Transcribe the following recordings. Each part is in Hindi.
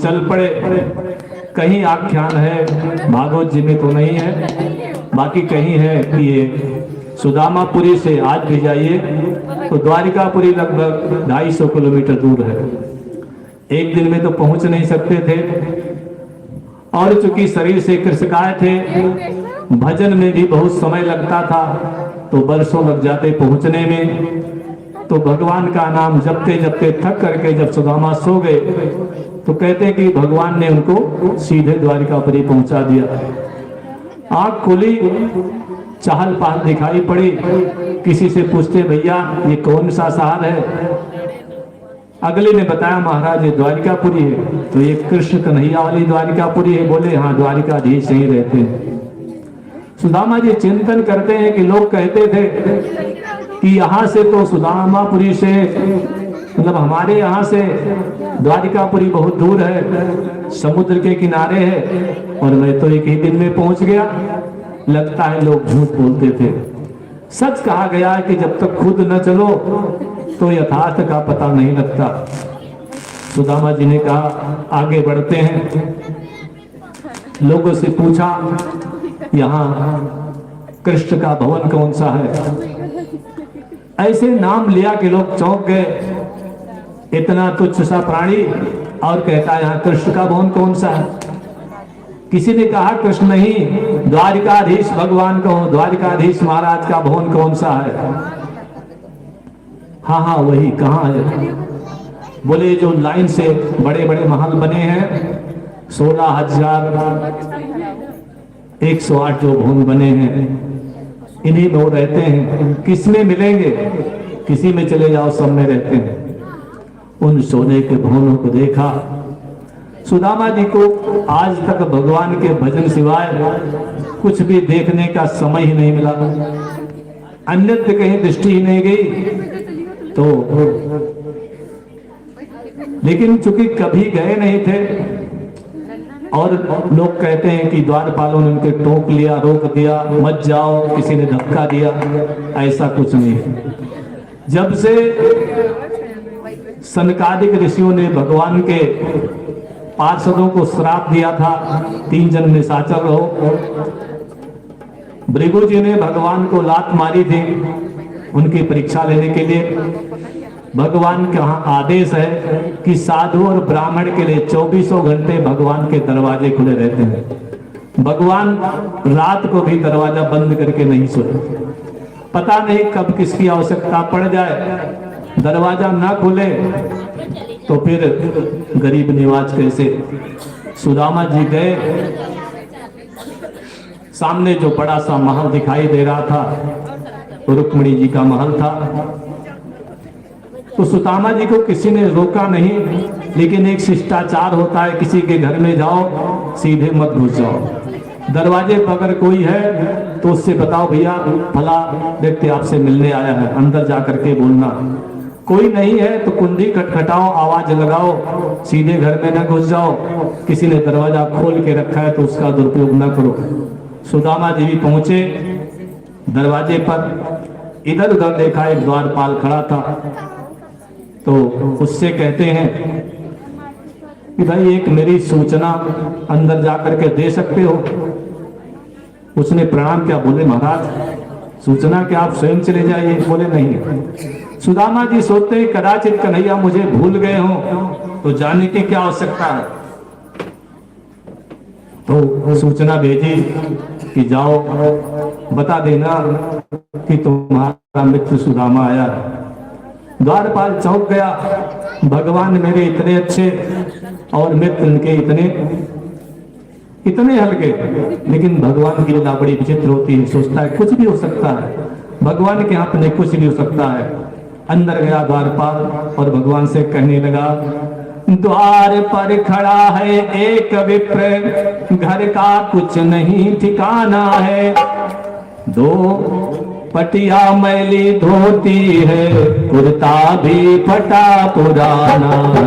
चल पड़े। कहीं आख्यान है, भागवत जी में तो नहीं है, बाकी कहीं है कि ये सुदामापुरी से आज भी जाइए तो द्वारिकापुरी लगभग 250 किलोमीटर दूर है। एक दिन में तो पहुंच नहीं सकते थे, और चूंकि शरीर से कृषकाय थे, भजन में भी बहुत समय लगता था, तो बरसों लग जाते पहुंचने में। तो भगवान का नाम जपते जपते थक करके जब सुदामा सो गए तो कहते कि भगवान ने उनको सीधे द्वारिकापुरी पहुंचा दिया। आंख खुली, चहल पहल दिखाई पड़ी, किसी से पूछते भैया ये कौन सा शहर है? अगले ने बताया महाराज ये द्वारिकापुरी है। तो ये कृष्ण कन्हैया वाली द्वारिकापुरी है? बोले हाँ, द्वारिकाधीश यहीं रहते हैं। सुदामा जी चिंतन करते हैं कि लोग कहते थे कि यहाँ से तो सुदामापुरी से मतलब हमारे यहाँ से द्वारिकापुरी बहुत दूर है, समुद्र के किनारे है, और मैं तो एक ही दिन में पहुंच गया। लगता है लोग झूठ बोलते थे। सच कहा गया है कि जब तक खुद न चलो तो यथार्थ का पता नहीं लगता। सुदामा जी ने कहा आगे बढ़ते हैं। लोगों से पूछा यहाँ कृष्ण का भवन कौन सा है? ऐसे नाम लिया कि लोग चौंक गए। इतना तुच्छ सा प्राणी और कहता है यहाँ कृष्ण का भवन कौन सा है? किसी ने कहा कृष्ण नहीं, द्वारिकाधीश भगवान को, द्वारिकाधीश महाराज का भवन कौन सा है? हाँ हाँ वही, कहाँ है? बोले जो लाइन से बड़े बड़े महल बने हैं, 16,108 जो भवन बने हैं, इन्हीं में वो रहते हैं। किस में मिलेंगे? किसी में चले जाओ, सब में रहते हैं। उन सोने के भवनों को देखा। सुदामा जी को आज तक भगवान के भजन सिवाय कुछ भी देखने का समय ही नहीं मिला, अन्यत्र कहीं दृष्टि ही नहीं गई। तो लेकिन चूंकि कभी गए नहीं थे, और लोग कहते हैं कि द्वारपालों ने उनके टोक लिया, रोक दिया, मत जाओ, किसी ने धक्का दिया, ऐसा कुछ नहीं है। जब से सनकादिक ऋषियों ने भगवान के पार्षदों को श्राप दिया था 3 जन्म निशाचर रहो, भृगु जी ने भगवान को लात मारी थी उनकी परीक्षा लेने के लिए। भगवान का आदेश है कि साधु और ब्राह्मण के लिए 24 घंटे भगवान के दरवाजे खुले रहते हैं। भगवान रात को भी दरवाजा बंद करके नहीं सोते। पता नहीं कब किसकी आवश्यकता पड़ जाए, दरवाजा ना खुले तो फिर गरीब निवाज कैसे। सुदामा जी गए, सामने जो बड़ा सा महल दिखाई दे रहा था रुक्मिणी जी का महल था। तो सुदामा जी को किसी ने रोका नहीं, लेकिन एक शिष्टाचार होता है, किसी के घर में जाओ सीधे मत घुस जाओ। दरवाजे पर अगर कोई है तो उससे बताओ भैया फला व्यक्ति आपसे मिलने आया है, अंदर जा करके बोलना। कोई नहीं है तो कुंडी खटखटाओ, आवाज लगाओ, सीधे घर में न घुस जाओ। किसी ने दरवाजा खोल के रखा है तो उसका दुरुपयोग न करो। सुदामा जी भी पहुंचे दरवाजे पर, इधर उधर देखा एक द्वारपाल खड़ा था, तो उससे कहते हैं कि भाई एक मेरी सूचना अंदर जाकर के दे सकते हो? उसने प्रणाम किया, बोले महाराज सूचना क्या आप स्वयं चले जाइए? बोले नहीं। सुदामा जी सोचते हैं कदाचित कन्हैया मुझे भूल गए हो तो जाने की क्या आवश्यकता है। तो सूचना भेजी कि जाओ बता देना कि तुम्हारा मित्र सुदामा आया है। द्वारपाल चौंक गया, भगवान मेरे इतने अच्छे और मित्र उनके इतने हल्के। लेकिन भगवान की लीला बड़ी विचित्र होती है, सोचता है कुछ भी हो सकता है, भगवान के हाथ में कुछ भी हो सकता है। अंदर गया द्वारपाल और भगवान से कहने लगा, द्वार पर खड़ा है एक विप्र, घर का कुछ नहीं ठिकाना है। 2 पटिया मैली धोती है, कुर्ता भी फटा पुराना है।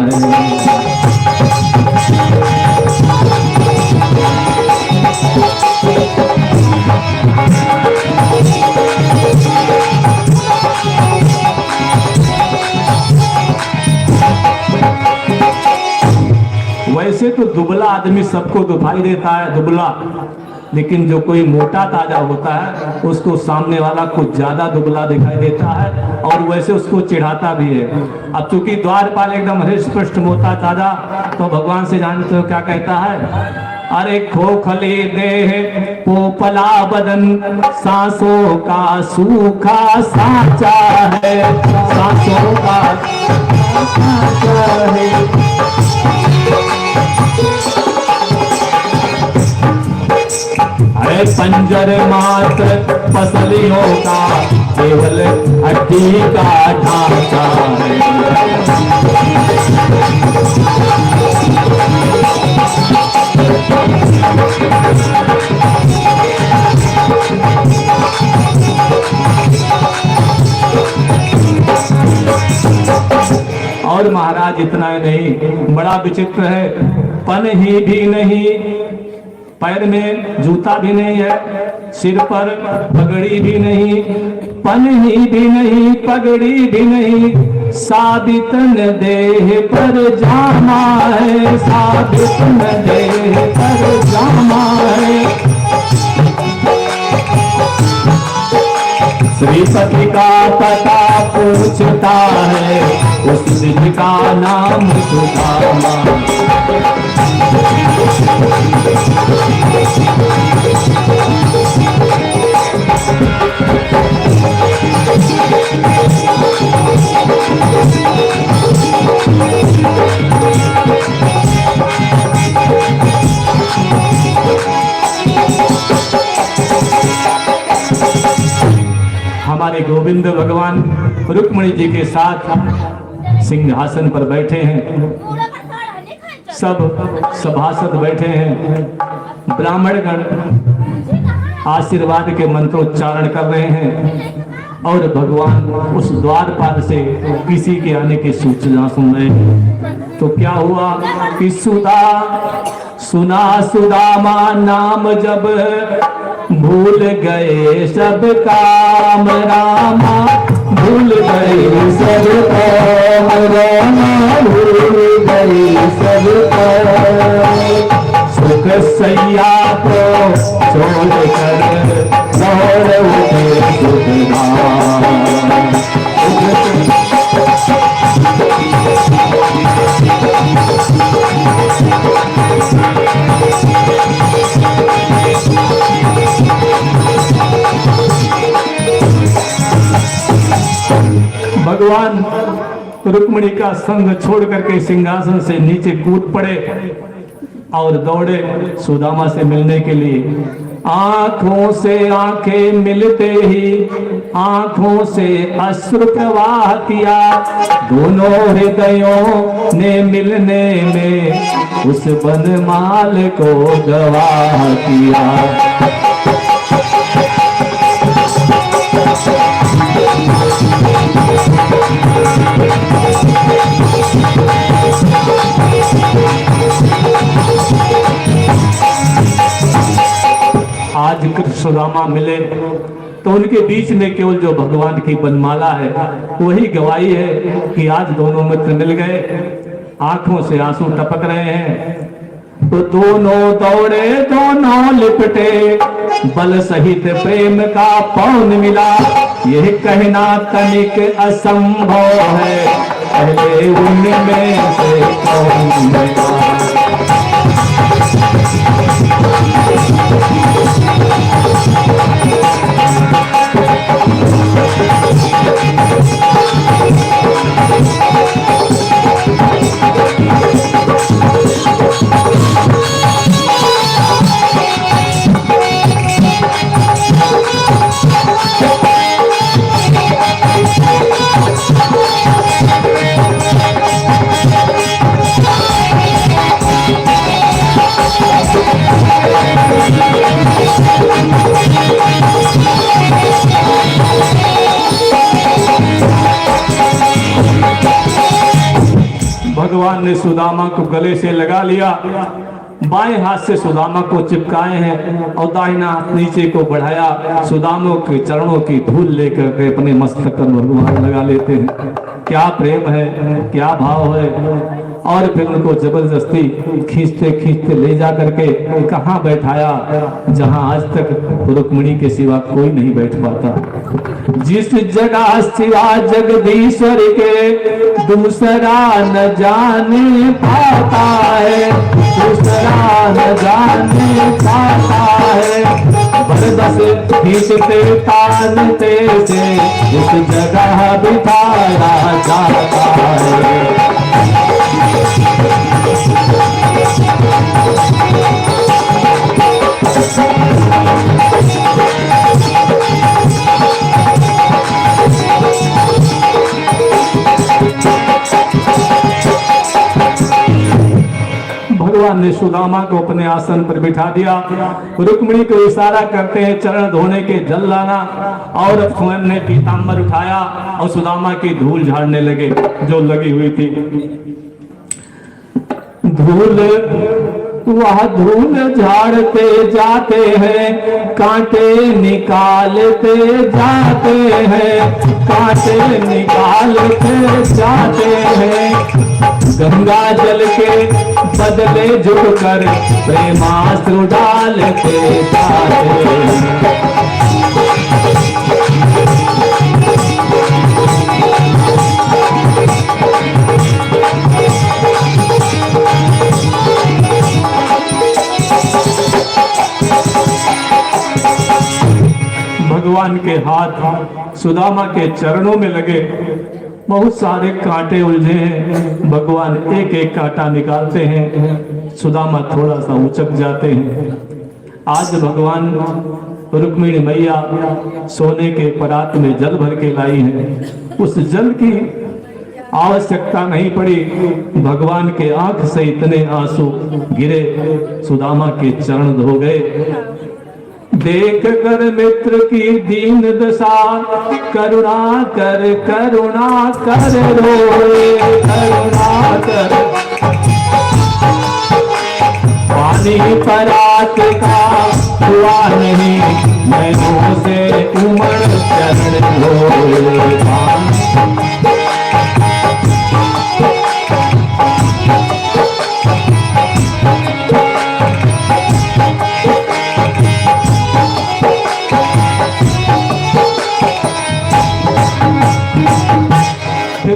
वैसे तो दुबला आदमी सबको दिखाई देता है दुबला, लेकिन जो कोई मोटा ताजा होता है उसको सामने वाला कुछ ज्यादा दुबला दिखाई देता है और वैसे उसको चिढ़ाता भी है। अब चूंकि द्वारपाल एकदम हृष्ट पुष्ट मोटा ताजा, तो भगवान से जानते हो क्या कहता है, अरे खोखले देह पोपला बदन सांसों का सूखा साचा है, सांसों का साचा है। अरे पंजर मात्र पसलियों का केवल हड्डी का ढांचा है। और महाराज इतना ही नहीं, बड़ा विचित्र है, पन ही भी नहीं, पैर में जूता भी नहीं है, सिर पर पगड़ी भी नहीं, पन ही भी नहीं, पगड़ी भी नहीं, साबित न देह पर जामा है, साबित न देह पर जामा है। श्रीपति का पता पूछता है, उस सिद्ध का नाम सुदामा। हमारे गोविंद भगवान रुक्मिणी जी के साथ सिंहासन पर बैठे हैं, सब सभासद बैठे हैं, ब्राह्मणगण आशीर्वाद के मंत्रोच्चारण कर रहे हैं और भगवान उस द्वारपाल से किसी के आने की सूचना सुन रहे हैं। तो क्या हुआ कि सुना सुदामा नाम जब भूल गए सब काम रामा, भूल गए सब काम रामा, भूल गए सब काम। सुख सैया को छोड़ कर दौड़ उठे सुखधाम। भगवान रुक्मिणी का संग छोड़ करके सिंहासन से नीचे कूद पड़े और दौड़े सुदामा से मिलने के लिए। आंखों से आंखें मिलते ही आंखों से अश्रु प्रवाह किया, दोनों हृदयों ने मिलने में उस बनमाल को गवाह किया। आज कृष्ण सुदामा मिले तो उनके बीच में केवल जो भगवान की बनमाला है वही गवाही है कि आज दोनों मित्र मिल गए। आंखों से आंसू टपक रहे हैं तो दोनों दौड़े दोनों लिपटे, बल सहित प्रेम का पौन मिला। यह कहना तनिक असंभव है, पहले उनमें से कौन मिला। भगवान ने सुदामा को गले से लगा लिया, बाएं हाथ से सुदामा को चिपकाए हैं और दाहिना हाथ नीचे को बढ़ाया। सुदामा के चरणों की धूल लेकर के अपने मस्तक पर भगवान लगा लेते हैं। क्या प्रेम है, क्या भाव है। और फिर उनको जबरदस्ती खींचते खींचते ले जा करके कहाँ बैठाया, जहां आज तक रुक्मिणी के सिवा कोई नहीं बैठ पाता। जिस जगह सिवा जगदीश्वर के दूसरा न जाने पाता है, दूसरा न जाने पाता है। बस खींचते तानते से इस जगह बिठाया जाता है। भगवान ने सुदामा को अपने आसन पर बिठा दिया। रुक्मिणी को इशारा करते हैं चरण धोने के जल लाना, और स्वयं ने पीताम्बर उठाया और सुदामा की धूल झाड़ने लगे जो लगी हुई थी। धूल वह धूल झाड़ते जाते हैं, कांटे निकालते जाते हैं, कांटे निकालते जाते हैं। गंगा जल के बदले झुककर प्रेमास्त्र डालते जाते हैं। भगवान के हाथ सुदामा के चरणों में लगे, बहुत सारे कांटे उलझे हैं। भगवान एक एक कांटा निकालते हैं, सुदामा थोड़ा सा उचक जाते हैं। आज भगवान रुक्मिणी मैया सोने के परात में जल भर के लाई है। उस जल की आवश्यकता नहीं पड़ी, भगवान के आंख से इतने आंसू गिरे, सुदामा के चरण धो गए। देख कर मित्र की दीन दशा, करुणा कर रोए, करुणा कर। पानी परात का हुआ नहीं, नैनों से उमड़ चरण धोए।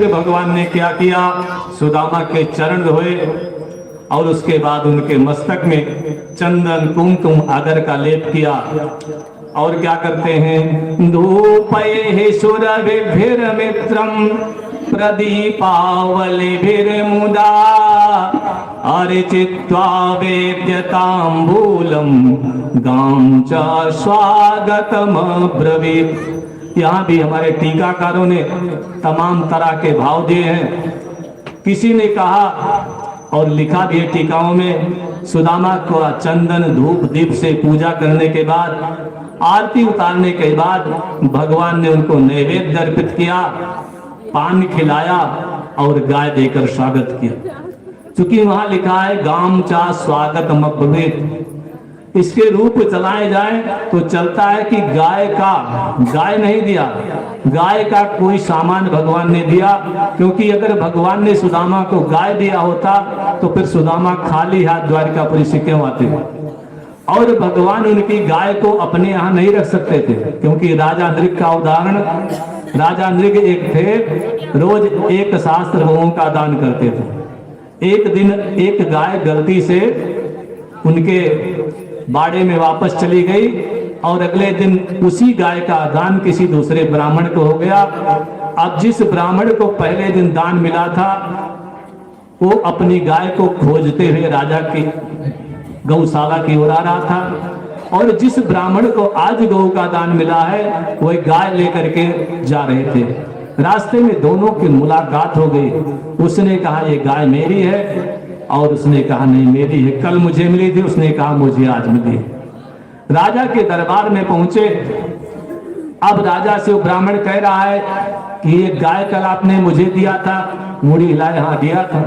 भगवान ने क्या किया, सुदामा के चरण धोए और उसके बाद उनके मस्तक में चंदन कुमकुम आदर का लेप किया। और क्या करते हैं, धूपये सुरभिर्भिर मित्रम प्रदीपावलिभिर मुदा, अर्चित्वा वेद्यतांबूलम गां च स्वागतम ब्रवीत। यहाँ भी हमारे टीकाकारों ने तमाम तरह के भाव दिए हैं। किसी ने कहा और लिखा भी है टीकाओं में, सुदामा को चंदन धूप दीप से पूजा करने के बाद, आरती उतारने के बाद भगवान ने उनको नैवेद्य अर्पित किया, पान खिलाया और गाय देकर स्वागत किया। क्योंकि वहां लिखा है गाम चा स्वागतम ब्रवीत, इसके रूप चलाए जाए तो चलता है कि गाय नहीं दिया, गाय का कोई सामान भगवान ने दिया। क्योंकि अगर भगवान ने सुदामा को गाय दिया होता तो फिर सुदामा खाली हाथ द्वारिकापुरी से क्यों आते। और भगवान उनकी गाय को अपने यहाँ नहीं रख सकते थे, क्योंकि राजा नृग का उदाहरण, राजा नृग एक थे, रोज एक शास्त्र गौओं का दान करते थे। एक दिन एक गाय गलती से उनके बाड़े में वापस चली गई और अगले दिन उसी गाय का दान किसी दूसरे ब्राह्मण को हो गया। अब जिस ब्राह्मण को पहले दिन दान मिला था वो अपनी गाय को खोजते हुए राजा की गौशाला की ओर आ रहा था, और जिस ब्राह्मण को आज गौ का दान मिला है वह गाय लेकर के जा रहे थे। रास्ते में दोनों की मुलाकात हो गई। उसने कहा ये गाय मेरी है, और उसने कहा नहीं मेरी है, कल मुझे मिली थी। उसने कहा मुझे आज मिली है। राजा के दरबार में पहुंचे। अब राजा से वो ब्राह्मण कह रहा है कि ये गाय कल आपने मुझे दिया था, मुड़ी हिलाए हाँ दिया था।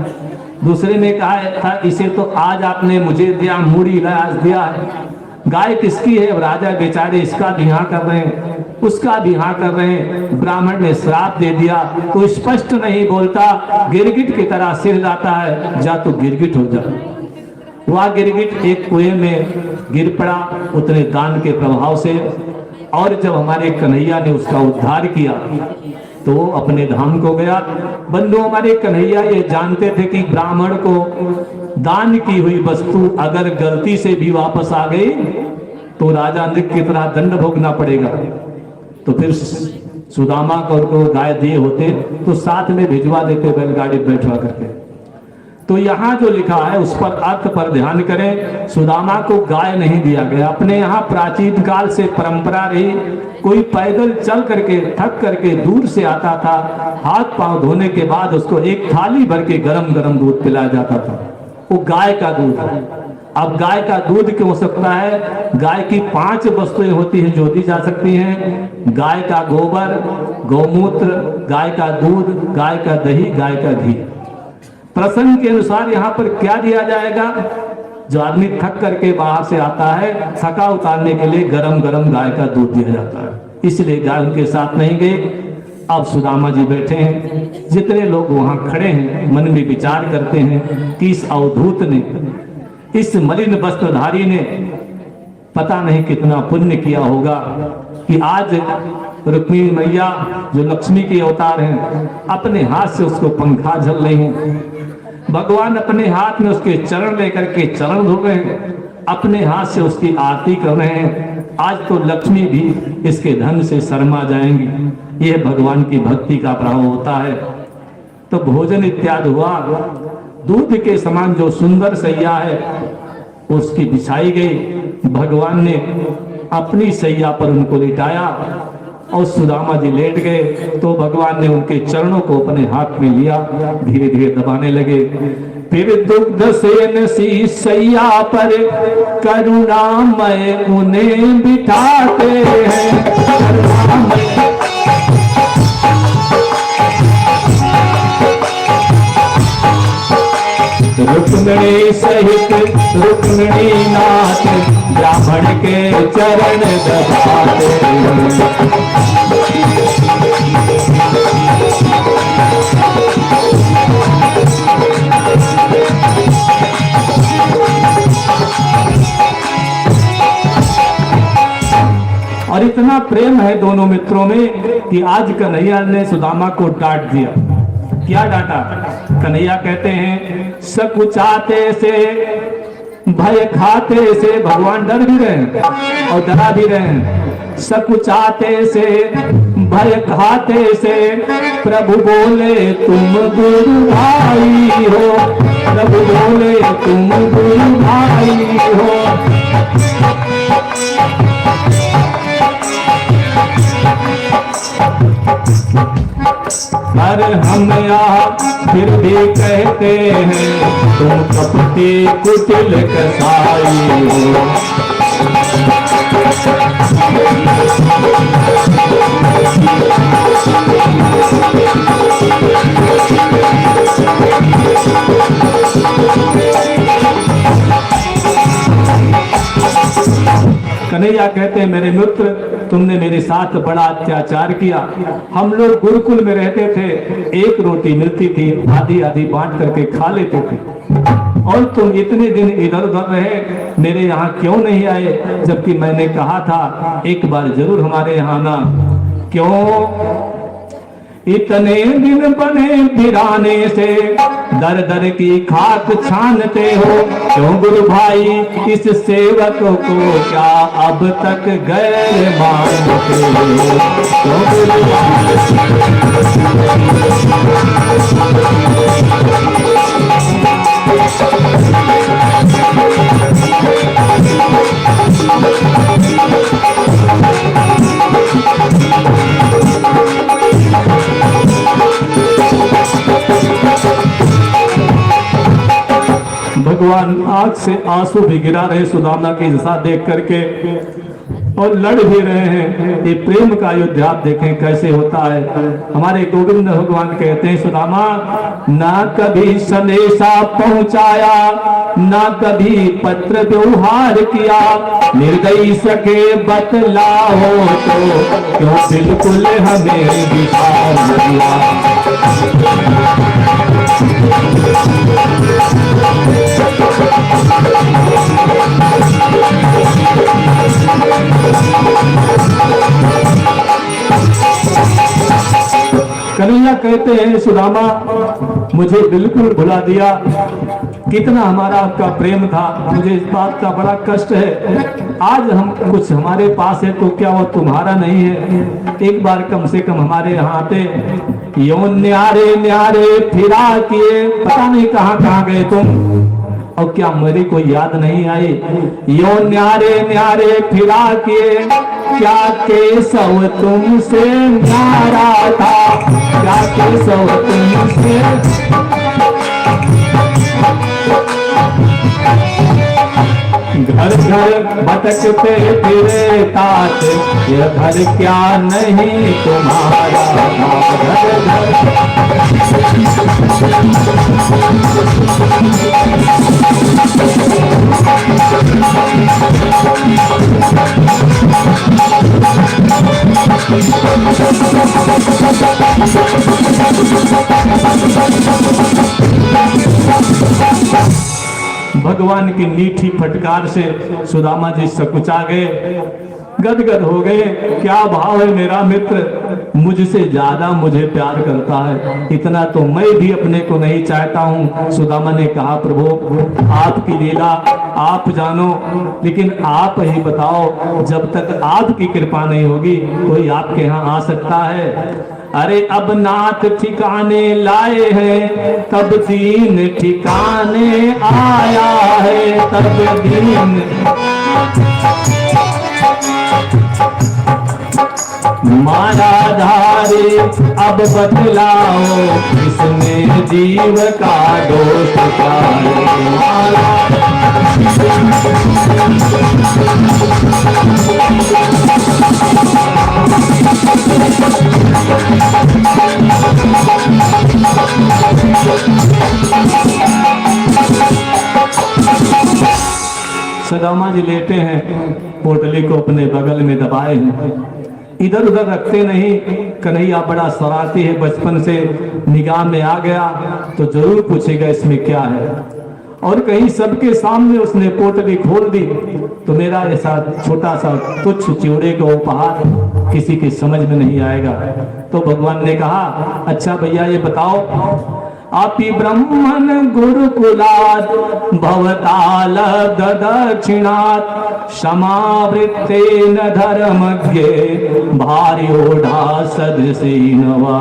दूसरे ने कहा था इसे तो आज आपने मुझे दिया, मुड़ी हिलाए आज दिया है। गाय किसकी है? राजा बेचारे इसका ध्यान कर रहे हैं। उसका भी हाँ कर रहे हैं। ब्राह्मण ने श्राप दे दिया तो स्पष्ट नहीं बोलता, गिरगिट की तरह सिर जाता है, जा तो गिरगिट हो जा। वह गिरगिट एक कुएं में गिर पड़ा उतने दान के प्रभाव से, और जब हमारे कन्हैया ने उसका उद्धार किया तो वो अपने धाम को गया। बंधु, हमारे कन्हैया ये जानते थे कि ब्राह्मण को दान की हुई वस्तु अगर गलती से भी वापस आ गई तो राजा नृग की तरह दंड भोगना पड़ेगा। तो फिर सुदामा को गाय दिए होते तो साथ में भिजवा देते बैलगाड़ी बैठवा करके। तो यहाँ जो लिखा है उस पर अर्थ पर ध्यान करें। सुदामा को गाय नहीं दिया गया। अपने यहाँ प्राचीन काल से परंपरा रही, कोई पैदल चल करके थक करके दूर से आता था, हाथ पांव धोने के बाद उसको एक थाली भर के गरम गरम दूध पिलाया जाता था, वो गाय का दूध। अब गाय का दूध क्यों हो सकता है? गाय की 5 वस्तुएं होती हैं जो दी जा सकती हैं। गाय का गोबर, गौमूत्र, गाय का दूध, गाय का दही, गाय का घी। प्रसंग के अनुसार यहाँ पर क्या दिया जाएगा? जो आदमी थक करके बाहर से आता है, थका उतारने के लिए गरम गरम गाय का दूध दिया जाता है, इसलिए गाय उनके साथ नहीं गई। अब सुदामा जी बैठे हैं, जितने लोग वहां खड़े हैं मन में विचार करते हैं कि इस अवधूत ने, इस मलिन वस्त्रधारी ने पता नहीं कितना पुण्य किया होगा कि आज रुक्मिणी मैया जो लक्ष्मी के अवतार हैं अपने हाथ से उसको पंखा झल रही हैं। भगवान अपने हाथ में उसके चरण लेकर के चरण धो रहे हैं, अपने हाथ से उसकी आरती कर रहे हैं। आज तो लक्ष्मी भी इसके धन से शर्मा जाएंगी। यह भगवान की भक्ति का प्रभाव होता है। तो भोजन इत्यादि हुआ, दूध के समान जो सुंदर सैया है उसकी बिछाई गई। भगवान ने अपनी सैया पर उनको लिटाया और सुदामा जी लेट गए तो भगवान ने उनके चरणों को अपने हाथ में लिया, धीरे धीरे दबाने लगे। फिर दुग्ध सेन सी सैया पर करुणामय उन्हें बिठाते हैं। रुक्मिणी सहित रुक्मिणी नाथ ब्राह्मण के चरण दबाते और इतना प्रेम है दोनों मित्रों में कि आज कन्हैया ने सुदामा को डांट दिया। क्या डांटा? कन्हैया कहते हैं सकुचाते से भय खाते से, भगवान डर भी रहे हैं और डरा भी रहे हैं। सकुचाते से भय खाते से प्रभु बोले तुम गुरु भाई हो, प्रभु बोले तुम गुरु भाई हो। पर हम यहाँ फिर भी कहते हैं तुम कपटी कुटिल कसाई हो। कन्हैया कहते हैं मेरे मित्र, तुमने मेरे साथ बड़ा अत्याचार किया। हम लोग गुरुकुल में रहते थे, एक रोटी मिलती थी, आधी आधी बांट करके खा लेते थे, और तुम इतने दिन इधर उधर रहे, मेरे यहाँ क्यों नहीं आए? जबकि मैंने कहा था एक बार जरूर हमारे यहाँ आना। क्यों इतने दिन बने बिराने से दर दर की खाक छानते हो? क्यों गुरु भाई इस सेवक को क्या अब तक गैर मानते हो? क्यों गुरु भगवान आंख से आंसू भी गिरा रहे सुदामा की दशा देख करके, और लड़ भी रहे हैं। ये प्रेम का युद्ध आप देखें कैसे होता है। हमारे गोविंद भगवान कहते हैं सुदामा, ना कभी संदेशा पहुंचाया, ना कभी पत्र व्यवहार किया, निर्दयी सके बतलाओ तो क्यों बिल्कुल हमें विचार दिया। कन्हैया कहते हैं सुदामा, मुझे बिल्कुल भुला दिया। कितना हमारा आपका प्रेम था, मुझे इस बात का बड़ा कष्ट है। आज हम कुछ हमारे पास है तो क्या वो तुम्हारा नहीं है? एक बार कम से कम हमारे यहाँ आते। यो न्यारे न्यारे फिरा किए, पता नहीं कहाँ कहाँ गए तुम, और क्या मेरी कोई याद नहीं आई? यो न्यारे न्यारे फिरा किए, क्या केशव तुमसे न्यारा था, क्या केशव तुमसे। घर घर भटकते फिरे तात, ये घर क्या नहीं तुम्हारा था। घर घर भगवान की मीठी फटकार से सुदामा जी सकुचा गए, गदगद हो गए। क्या भाव है मेरा मित्र, मुझसे ज्यादा मुझे प्यार करता है, इतना तो मैं भी अपने को नहीं चाहता हूँ। सुदामा ने कहा, प्रभु आपकी लीला आप जानो, लेकिन आप ही बताओ, जब तक आपकी कृपा नहीं होगी कोई आपके यहाँ आ सकता है? अरे अब नाथ ठिकाने लाए हैं, तब दीन ठिकाने आया है, तब दीन। मारा धारे अब बतलाओ, इसमें जीव का दोष क्या है? सुदामा जी लेटे हैं, पोटली को अपने बगल में दबाए हैं, इधर उधर रखते नहीं। कन्हैया बड़ा शरारती है, बचपन से निगाह में आ गया तो जरूर पूछेगा इसमें क्या है। और कहीं सबके सामने उसने पोटली खोल दी तो मेरा ऐसा छोटा सा तुच्छ चिवड़े का उपहार किसी की समझ में नहीं आएगा। तो भगवान ने कहा, अच्छा भैया ये बताओ, अपि ब्रह्मन गुरुकुलात् भवताल दक्षिणात् समावृत्तेन धर्मज्ञे भार्योढ़ा सदृशीनवा।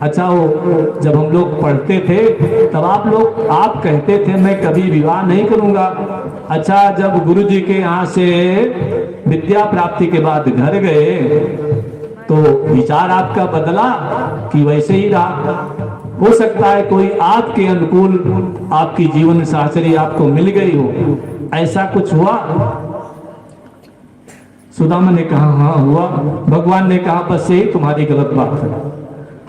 अच्छा, वो जब हम लोग पढ़ते थे तब आप कहते थे मैं कभी विवाह नहीं करूंगा। अच्छा, जब गुरु जी के यहाँ से विद्या प्राप्ति के बाद घर गए तो विचार आपका बदला कि वैसे ही रहा? हो सकता है कोई आपके अनुकूल आपकी जीवन साथी आपको मिल गई हो, ऐसा कुछ हुआ? सुदामा ने कहा, हाँ हुआ। भगवान ने कहा, बस यही तुम्हारी गलत बात है।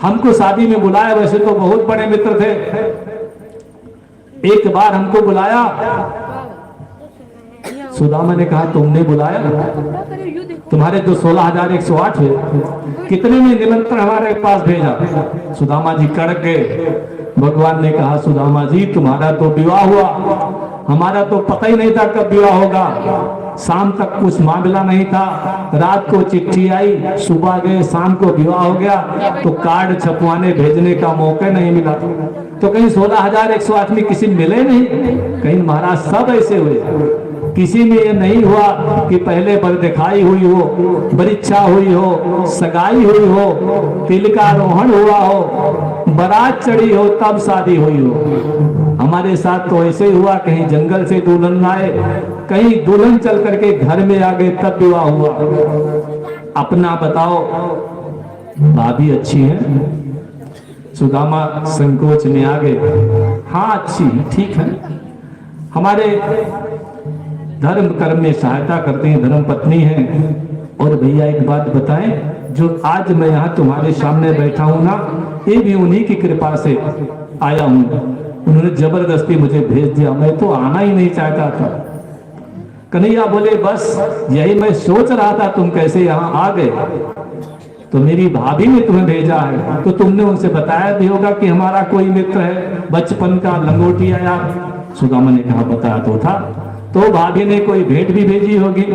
हमको शादी में बुलाया, वैसे तो बहुत बड़े मित्र थे, एक बार हमको बुलाया। सुदामा ने कहा, तुमने बुलाया? तुम्हारे तो 16,108 है, कितने में निमंत्रण हमारे पास भेजा? सुदामा जी कड़क गए। भगवान ने कहा, सुदामा जी तुम्हारा तो विवाह हुआ, हमारा तो पता ही नहीं था कब विवाह होगा। शाम तक कुछ मामला नहीं था, रात को चिट्ठी आई, सुबह गए, शाम को विवाह हो गया, तो कार्ड छपवाने भेजने का मौका नहीं मिला। तो कहीं 16,108 में किसी मिले नहीं, कहीं महाराज सब ऐसे हुए। किसी में ये नहीं हुआ कि पहले बर दिखाई हुई हो, परीक्षा हुई हो, सगाई हुई हो, तिल का आरोहण हुआ हो, बारात चढ़ी हो, तब शादी हुई हो। हमारे साथ तो ऐसे ही हुआ, कहीं जंगल से दुल्हन लाए, कहीं दुल्हन चल करके घर में आ गए, तब विवाह हुआ। अपना बताओ, भाभी अच्छी है? सुदामा संकोच में आ गए। हाँ अच्छी, ठीक है। हमारे धर्म कर्म में सहायता करती हैं, धर्म पत्नी हैं। और भैया एक बात बताएं, जो आज मैं यहाँ तुम्हारे सामने बैठा हूँ ना, ये भी उन्हीं की कृपा से आया हूँ। उन्होंने जबरदस्ती मुझे भेज दिया, मैं तो आना ही नहीं चाहता था। कन्हैया बोले बस यही मैं सोच रहा था तुम कैसे यहाँ आ गए, तो मेरी भाभी ने तुम्हें भेजा है, तो तुमने उनसे बताया भी होगा कि हमारा कोई मित्र है बचपन का लंगोटिया यार। सुदामा ने कहा बताया तो था, तो भाभी ने कोई भेंट भी भेजी होगी।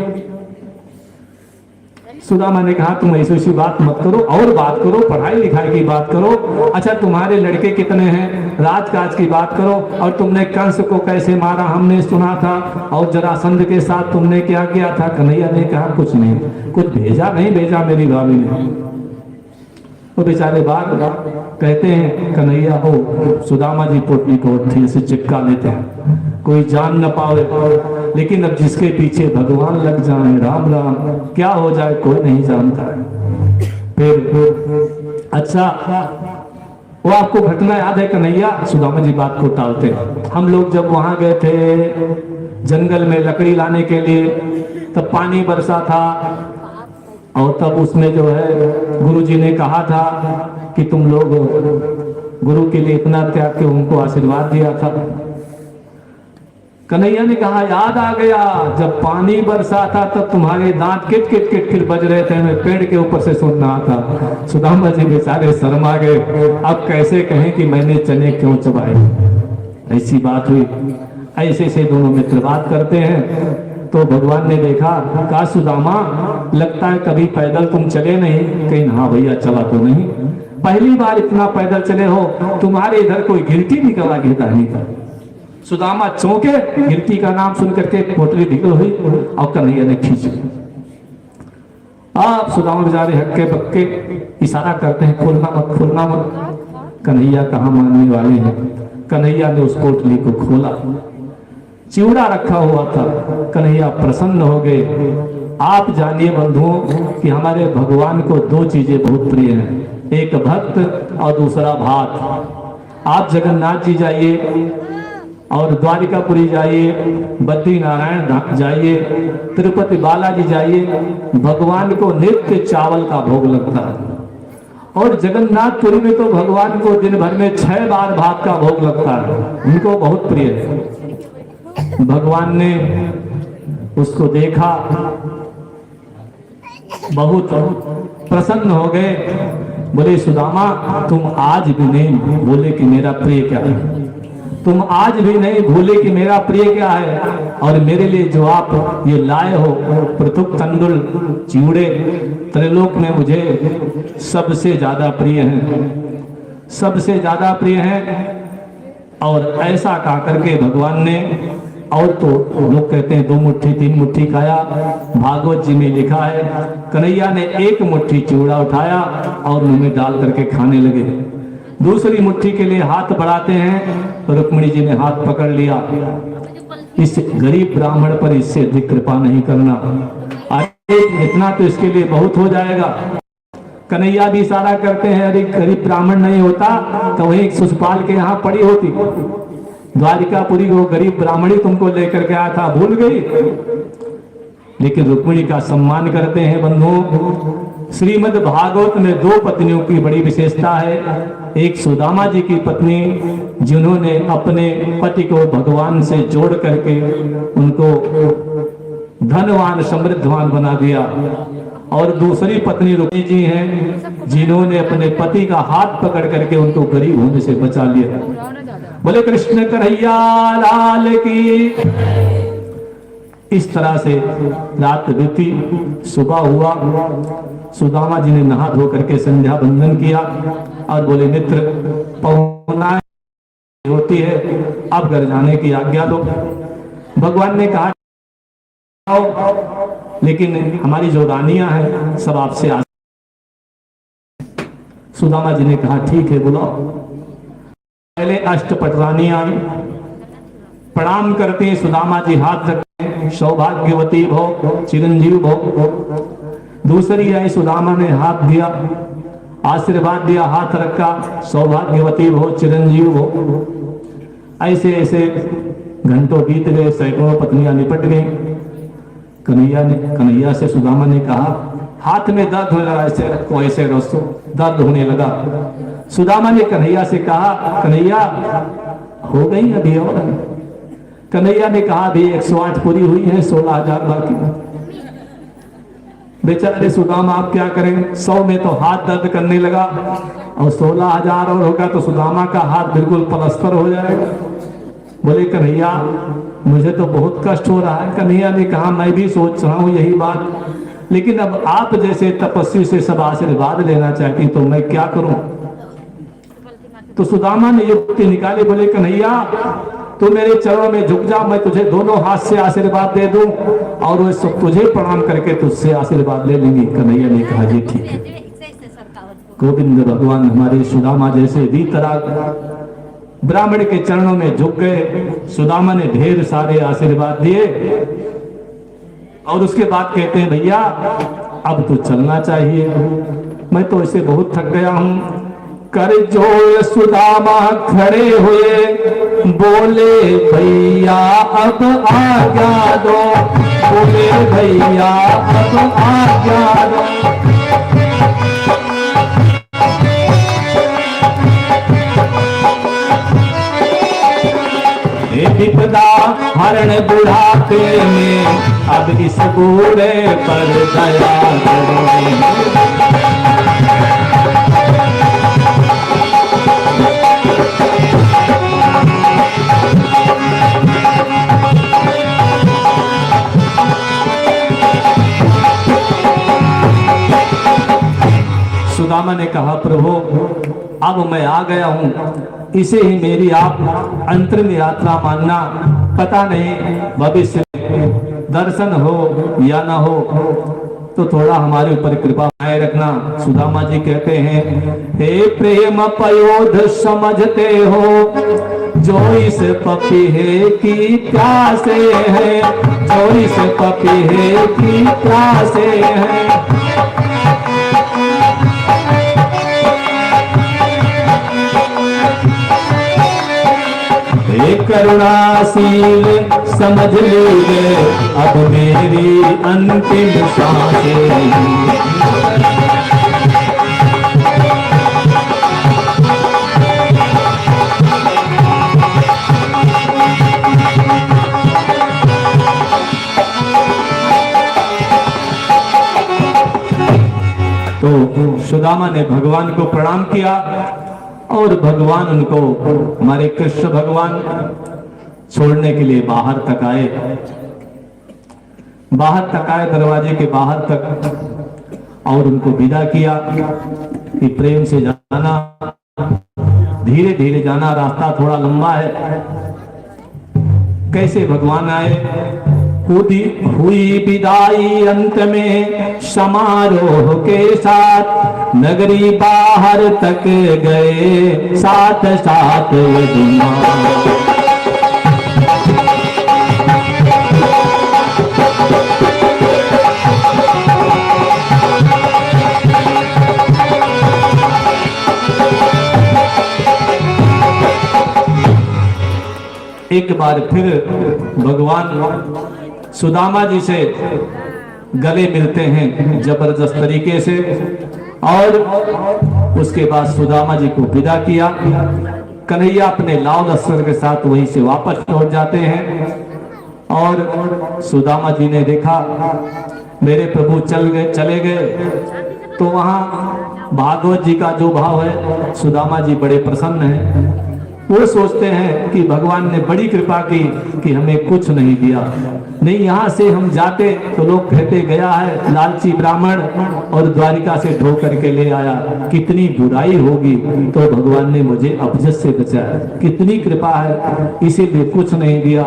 सुदामा ने कहा तुम ऐसी ऐसी बात मत करो, और बात करो, पढ़ाई लिखाई की बात करो। अच्छा तुम्हारे लड़के कितने हैं, राजकाज की बात करो। और तुमने कंस को कैसे मारा हमने सुना था, और जरासंध के साथ तुमने क्या किया था। कन्हैया ने कहा कुछ नहीं, कुछ भेजा नहीं भेजा मेरी भाभी ने। वो बेचारे बात कहते हैं कन्हैया हो सुदामा जी पोटली को ठीक से चिपका लेते हैं, कोई जान न पावे, लेकिन अब जिसके पीछे भगवान लग जाए, राम राम, क्या हो जाए कोई नहीं जानता है। फिर अच्छा वो आपको घटना याद है कन्हैया। सुदामा जी बात को टालते हैं। हम लोग जब वहां गए थे जंगल में लकड़ी लाने के लिए, तब पानी बरसा था, और तब उसमें जो है गुरुजी ने कहा था कि तुम लोग गुरु के लिए इतना त्याग के उनको आशीर्वाद दिया था। कन्हैया ने कहा याद आ गया, जब पानी बरसा था तब तुम्हारे दांत किट किट किट किट बज रहे थे, मैं पेड़ के ऊपर से सुन रहा था। सुदामा जी बेचारे शर्मा गए, अब कैसे कहें कि मैंने चने क्यों चबाए। ऐसी बात हुई, ऐसे से दोनों मित्र बात करते हैं। तो भगवान ने देखा, कहा सुदामा लगता है कभी पैदल तुम चले नहीं। कहीं हाँ भैया चला तो नहीं, पहली बार इतना पैदल चले हो, तुम्हारे इधर कोई गिरती निकला गिरता नहीं था। सुदामा चौंके, गिरती का नाम सुन करके पोटली ढिकल हुई और कन्हैया ने खींच ली। आप सुदामा बेचारे हक्के बक्के इशारा करते हैं खोलना मत खोलना मत। कन्हैया कहाँ मानने वाले हैं। कन्हैया ने उस पोटली को खोला, चिवड़ा रखा हुआ था। कन्हैया प्रसन्न हो गए। आप जानिए बंधुओं कि हमारे भगवान को दो चीजें बहुत प्रिय हैं, एक भक्त और दूसरा भात। आप जगन्नाथ जी जाइए और द्वारिकापुरी जाइए, बद्री नारायण जाइए, तिरुपति बालाजी जाइए, भगवान को नित्य चावल का भोग लगता है। और जगन्नाथपुरी में तो भगवान को दिन भर में 6 बार भात का भोग लगता है, उनको बहुत प्रिय है। भगवान ने उसको देखा, बहुत प्रसन्न हो गए। बोले सुदामा तुम आज भी नहीं बोले कि मेरा प्रिय क्या है, तुम आज भी नहीं भूले कि मेरा प्रिय क्या है। और मेरे लिए जो आप ये लाए हो पृथुक तंडुल चिवड़े, त्रैलोक में मुझे सबसे ज्यादा प्रिय हैं, सबसे ज्यादा प्रिय हैं। और ऐसा कहा करके भगवान ने, और तो लोग कहते हैं 2 मुट्ठी 3 मुट्ठी खाया, भागवत जी में लिखा है कन्हैया ने 1 मुट्ठी चिवड़ा उठाया और मुंह में डाल करके खाने लगे। दूसरी मुट्ठी के लिए हाथ बढ़ाते हैं, रुक्मिणी जी ने हाथ पकड़ लिया। इस गरीब ब्राह्मण पर इससे अधिक कृपा नहीं करना, इतना तो इसके लिए बहुत हो जाएगा। कन्हैया भी इशारा करते हैं, अरे गरीब ब्राह्मण नहीं होता तो वही सुषपाल के यहाँ पड़ी होती, द्वारिकापुरी को गरीब ब्राह्मणी तुमको लेकर के आया था, भूल गई। लेकिन रुक्मिणी का सम्मान करते हैं बंधुओं। श्रीमद् भागवत में 2 पत्नियों की बड़ी विशेषता है। एक सुदामा जी की पत्नी जिन्होंने अपने पति को भगवान से जोड़ करके उनको धनवान समृद्धवान बना दिया, और दूसरी पत्नी रुक्मिणी जी हैं जिन्होंने अपने पति का हाथ पकड़ करके उनको गरीब होने से बचा लिया। बोले कृष्ण कन्हैया लाल की। इस तरह से रात बीती, सुबह हुआ, सुदामा जी ने नहा धो करके संध्या बंदन किया और बोले मित्र पहुंचना होती है, अब घर जाने की आज्ञा दो। भगवान ने कहा लेकिन हमारी जो रानियां हैं सब आपसे आ। सुदामा जी ने कहा ठीक है बुलाओ। पहले अष्टपट रानियां प्रणाम करते हैं, सुदामा जी हाथ रखते हैं, सौभाग्यवती भव चिरंजीव भव। दूसरी आई, सुदामा ने हाथ दिया, आशीर्वाद दिया, हाथ रखा, सौभाग्यवती भव चिरंजीव भव। ऐसे ऐसे घंटों बीत गए, सैकड़ों पत्नियां निपट गई। कन्हैया से सुदामा ने कहा, हाथ में दर्द हो रहा है, ऐसे रखो, ऐसे रसो। दर्द होने लगा। सुदामा ने कन्हैया से कहा, कन्हैया हो गई अभी और? कन्हैया ने कहा, अभी 108 पूरी हुई है, 16,000 बाकी। बेचारे सुदामा आप क्या करें, 100 में तो हाथ दर्द करने लगा और 16,000 और होगा तो सुदामा का हाथ बिल्कुल पलस्तर हो जाएगा। बोले, कन्हैया मुझे तो बहुत कष्ट हो रहा है। कन्हैया ने कहा, मैं भी सोच रहा हूं यही बात, लेकिन अब आप जैसे तपस्वी से सब आशीर्वाद लेना चाहती तो मैं क्या करूं। तो सुदामा ने युक्ति निकाली। बोले, कन्हैया तू मेरे चरणों में झुक जा, मैं तुझे दोनों हाथ से आशीर्वाद दे दूं और वो सब तुझे प्रणाम करके तुझसे आशीर्वाद ले लेंगी। कन्हैया ने कहा, जी ठीक है। गोविंद भगवान हमारे सुदामा जैसे वीतराग ब्राह्मण के चरणों में झुक गए। सुदामा ने ढेर सारे आशीर्वाद दिए और उसके बाद कहते हैं, भैया अब तो चलना चाहिए, मैं तो इसे बहुत थक गया हूं। कर जोड़ सुदामा खड़े हुए, बोले भैया अब आज्ञा दो, बोले भैया अब आज्ञा दो। विपदा हरण बुढ़ापे में, अब इस बूढ़े पर दया करो। सुदामा ने कहा, प्रभु अब मैं आ गया हूं, इसे ही मेरी आप अंतरिम यात्रा मानना। पता नहीं भविष्य में दर्शन हो या ना हो, तो थोड़ा हमारे ऊपर कृपा बनाए रखना। सुदामा जी कहते हैं, हे प्रेम पयोध समझते हो, जो इस पपीहे की प्यासे है, जो इस पपीहे की प्यासे है। करुणाशील समझ लीजिए, अब मेरी अंतिम सांसें। तो सुदामा ने भगवान को प्रणाम किया और भगवान उनको, हमारे कृष्ण भगवान छोड़ने के लिए बाहर तक आए। दरवाजे के बाहर तक और उनको विदा किया कि प्रेम से जाना, धीरे धीरे जाना, रास्ता थोड़ा लंबा है। कैसे भगवान आए, हुई विदाई अंत में समारोह के साथ, नगरी बाहर तक गए साथ साथ यदुमा। एक बार फिर भगवान सुदामा जी से गले मिलते हैं जबरदस्त तरीके से, और उसके बाद सुदामा जी को विदा किया। कन्हैया अपने लाव लश्कर के साथ वहीं से वापस लौट जाते हैं और सुदामा जी ने देखा मेरे प्रभु चले गए, तो वहां भागवत जी का जो भाव है, सुदामा जी बड़े प्रसन्न हैं। वो सोचते हैं कि भगवान ने बड़ी कृपा की कि हमें कुछ नहीं दिया, नहीं यहाँ से हम जाते तो लोग कहते गया है लालची ब्राह्मण और द्वारिका से ढो करके ले आया, कितनी बुराई होगी, तो भगवान ने मुझे अपजस से बचाया, कितनी कृपा है, इसीलिए कुछ नहीं दिया।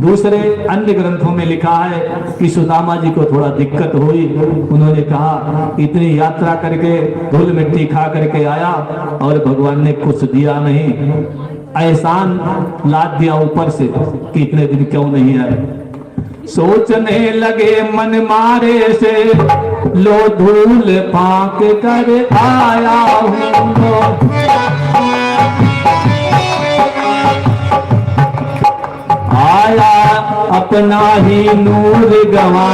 दूसरे अन्य ग्रंथों में लिखा है कि सुदामा जी को थोड़ा दिक्कत हुई, उन्होंने कहा इतनी यात्रा करके धूल मिट्टी खा करके आया और भगवान ने कुछ दिया नहीं, एहसान लाद दिया ऊपर से कि इतने दिन क्यों नहीं आए। सोचने लगे मन मारे से, लो धूल फांक कर आया हूँ। अपना ही नूर गवा,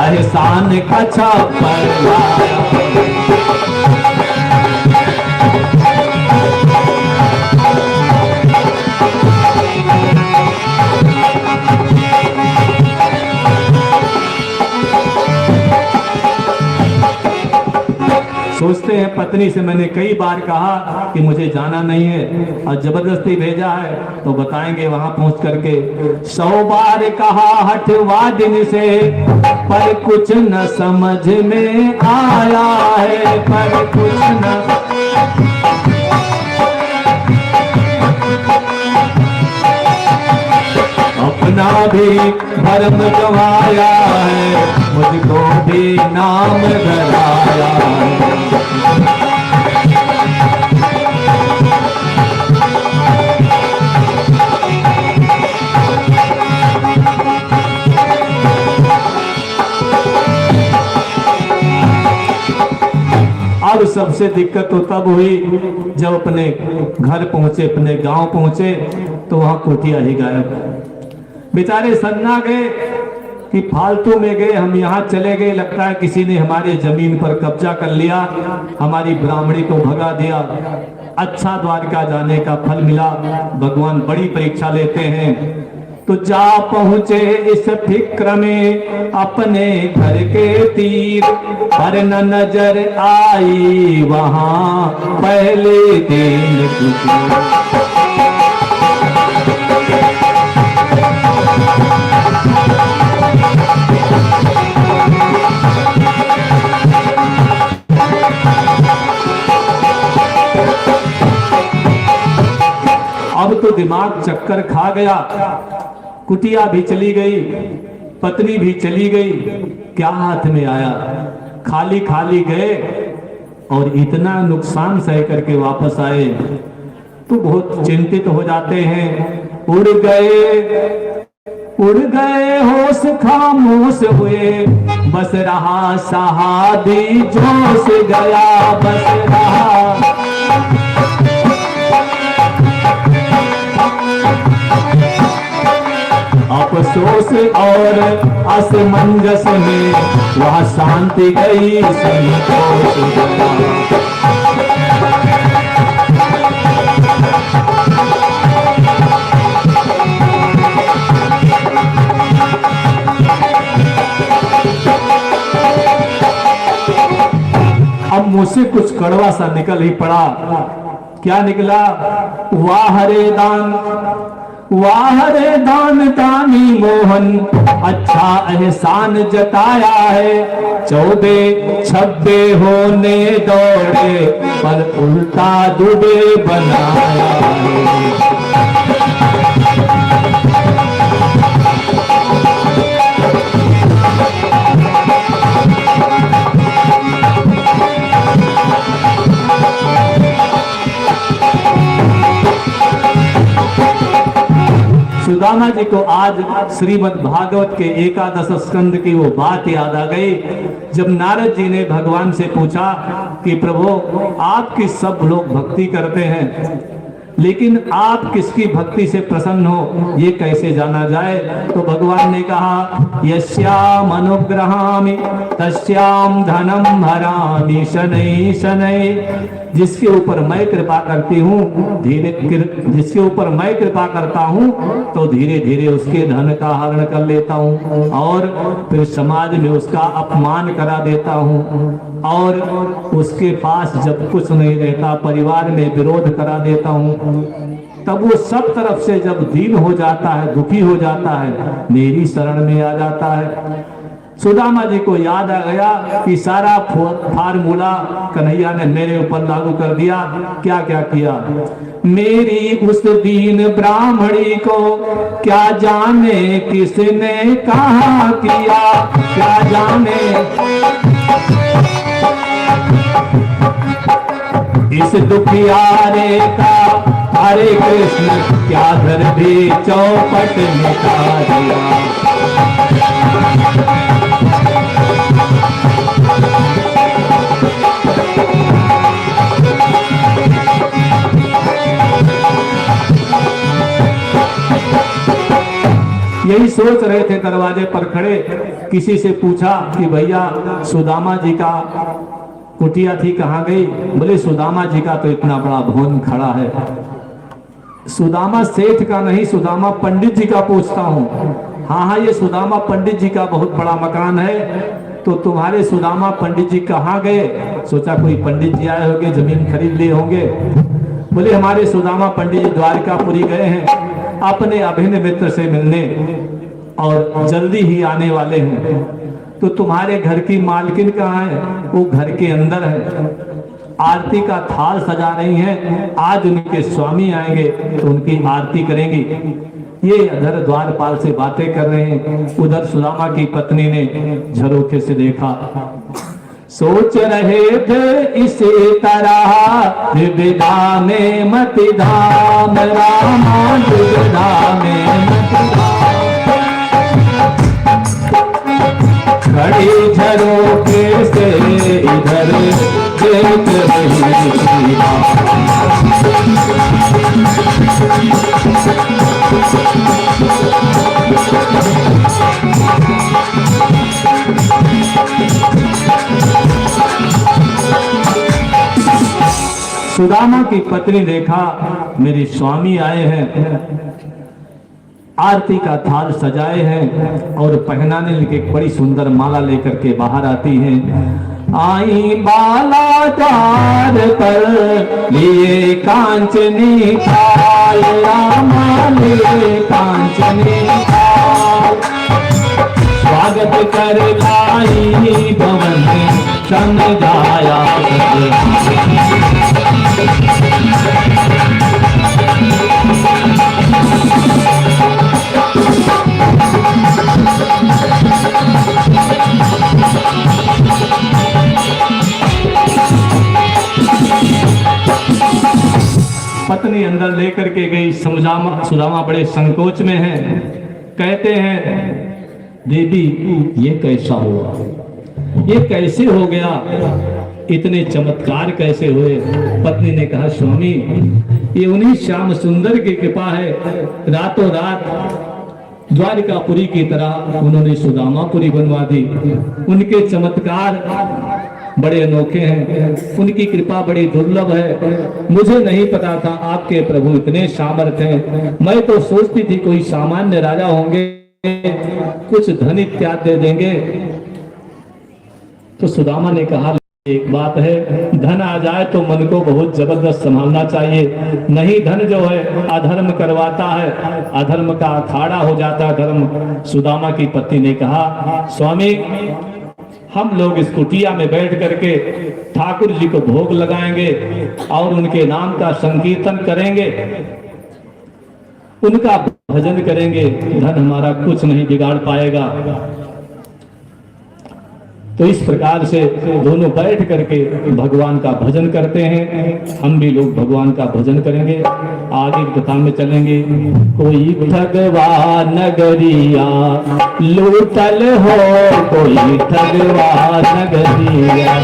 एहसान का छप्पर लाया। सोचते हैं पत्नी से मैंने कई बार कहा कि मुझे जाना नहीं है और जबरदस्ती भेजा है, तो बताएंगे वहां पहुंच करके। 100 बार कहा हटवा दिन से, पर कुछ न समझ में आया है, पर कुछ न। अपना भी धर्म गवाया है, मुझको भी नाम धराया है। अब सबसे दिक्कत तो तब हुई जब अपने घर पहुंचे, अपने गांव पहुंचे, तो वहां कुटिया ही गायब। बेचारे सन्ना गए कि फालतू में गए, हम यहाँ चले गए, लगता है किसी ने हमारे जमीन पर कब्जा कर लिया, हमारी ब्राह्मणी को भगा दिया। अच्छा द्वारका जाने का फल मिला। भगवान बड़ी परीक्षा लेते हैं। तो जा पहुंचे इस फिक्र में अपने घर के तीर, पर न नजर आई वहां पहले दिन की। अब तो दिमाग चक्कर खा गया, कुटिया भी चली गई, पत्नी भी चली गई, क्या हाथ में आया। खाली खाली गए और इतना नुकसान सह करके वापस आए तो बहुत चिंतित हो जाते हैं। उड़ गए होश खामोश हुए, बस रहा सहादी जोश गया, बस रहा। अफसोस और असमंजस में वह शांति गई, संतोष गया। अब मुझसे कुछ कड़वा सा निकल ही पड़ा। क्या निकला? वाह रे दान, वाह रे दान दानी मोहन, अच्छा एहसान जताया है। 14 छब्बे होने दौड़े, पर उल्टा दुबे बनाया है। सुदामा जी को आज श्रीमद् भागवत के 11 स्कंद की वो बात याद आ गई, जब नारद जी ने भगवान से पूछा कि प्रभु आपकी सब लोग भक्ति करते हैं, लेकिन आप किसकी भक्ति से प्रसन्न हो ये कैसे जाना जाए? तो भगवान ने कहा, यस्याम अनुग्रहामि तस्याम धनम हरामि शनै शनै। जिसके ऊपर मैं कृपा करती हूँ, जिसके ऊपर मैं कृपा करता हूँ तो धीरे धीरे उसके धन का हरण कर लेता हूँ और फिर समाज में उसका अपमान करा देता हूँ और उसके पास जब कुछ नहीं रहता परिवार में विरोध करा देता हूँ। तब वो सब तरफ से जब दीन हो जाता है, दुखी हो जाता है, मेरी शरण में आ जाता है। सुदामा जी को याद आ गया कि सारा फार्मूला कन्हैया ने मेरे ऊपर लागू कर दिया। क्या क्या किया? मेरी उस दीन ब्राह्मणी को क्या जाने किसने कहा किया, क्या जाने इस दुखियारे का हरे कृष्ण क्या धर भी चौपट मिटा दिया। यही सोच रहे थे दरवाजे पर खड़े, किसी से पूछा कि भैया सुदामा जी का कुटिया थी कहाँ गई? बोले सुदामा जी का तो इतना बड़ा भवन खड़ा है। सुदामा सेठ का नहीं, सुदामा पंडित जी का पूछता हूँ। हाँ हाँ, ये सुदामा पंडित जी का बहुत बड़ा मकान है। तो तुम्हारे सुदामा पंडित जी कहाँ गए? सोचा कोई पंडित जी आए होंगे, जमीन खरीद लिए होंगे। बोले हमारे सुदामा पंडित जी द्वारकापुरी गए हैं अपने अभिन्न मित्र से मिलने और जल्दी ही आने वाले हैं। तो तुम्हारे घर की मालकिन कहाँ है? वो घर के अंदर है, आरती का थाल सजा रही हैं। आज उनके स्वामी आएंगे तो उनकी आरती करेंगी। ये इधर द्वारपाल से बातें कर रहे हैं। उधर सुदामा की पत्नी ने झरोखे से देखा। सोच रहे थे इसी तरह विविधा में मत धाम, रामा विविधा में मत धाम। खड़ी झरोखे से इधर देख रही सुदामा की पत्नी देखा मेरे स्वामी आए हैं, आरती का थाल सजाए हैं और पहनाने के बड़ी सुंदर माला लेकर के बाहर आती हैं। आई बाला द्वार पर लिए कांचनी थाल, रामा लिए कांचनी थाल। स्वागत कर लाई भवन समझाया। पत्नी अंदर लेकर के गई। सुदामा बड़े संकोच में हैं। कहते हैं देवी ये कैसा हुआ, ये कैसे हो गया, इतने चमत्कार कैसे हुए? पत्नी ने कहा स्वामी ये उन्हीं श्याम सुंदर की कृपा है। रातों रात द्वारिकापुरी की तरह उन्होंने सुदामापुरी बनवा दी। उनके चमत्कार बड़े अनोखे हैं, उनकी कृपा बड़ी दुर्लभ है। मुझे नहीं पता था आपके प्रभु इतने सामर्थ हैं। मैं तो सोचती थी कोई सामान्य राजा होंगे, कुछ धन इत्यादि दे देंगे। तो सुदामा ने कहा एक बात है, धन आ जाए तो मन को बहुत जबरदस्त संभालना चाहिए। नहीं धन जो है अधर्म करवाता है, अधर्म का अखाड़ा हो जाता है धर्म। सुदामा की पत्नी ने कहा स्वामी हम लोग इस कुटिया में बैठ करके ठाकुर जी को भोग लगाएंगे और उनके नाम का संकीर्तन करेंगे, उनका भजन करेंगे, धन हमारा कुछ नहीं बिगाड़ पाएगा। तो इस प्रकार से दोनों बैठ करके भगवान का भजन करते हैं। हम भी लोग भगवान का भजन करेंगे, आगे कथा में चलेंगे। कोई ठगवा नगरिया लूटल हो, कोई ठगवा नगरिया